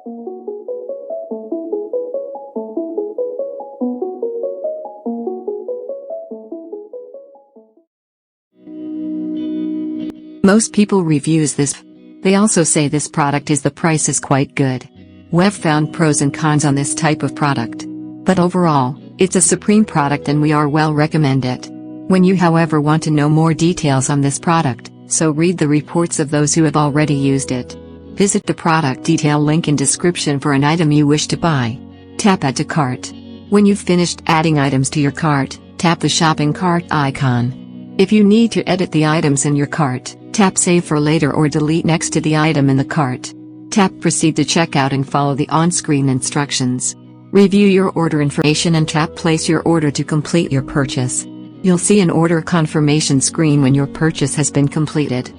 Most people reviews this. They also say this product the price is quite good. We've found pros and cons on this type of product. But overall, it's a supreme product and we are well recommend it. When you however want to know more details on this product, so read the reports of those who have already used it. Visit the product detail link in description for an item you wish to buy. Tap Add to Cart. When you've finished adding items to your cart, tap the shopping cart icon. If you need to edit the items in your cart, tap Save for later or delete next to the item in the cart. Tap Proceed to checkout and follow the on-screen instructions. Review your order information and tap Place your order to complete your purchase. You'll see an order confirmation screen when your purchase has been completed.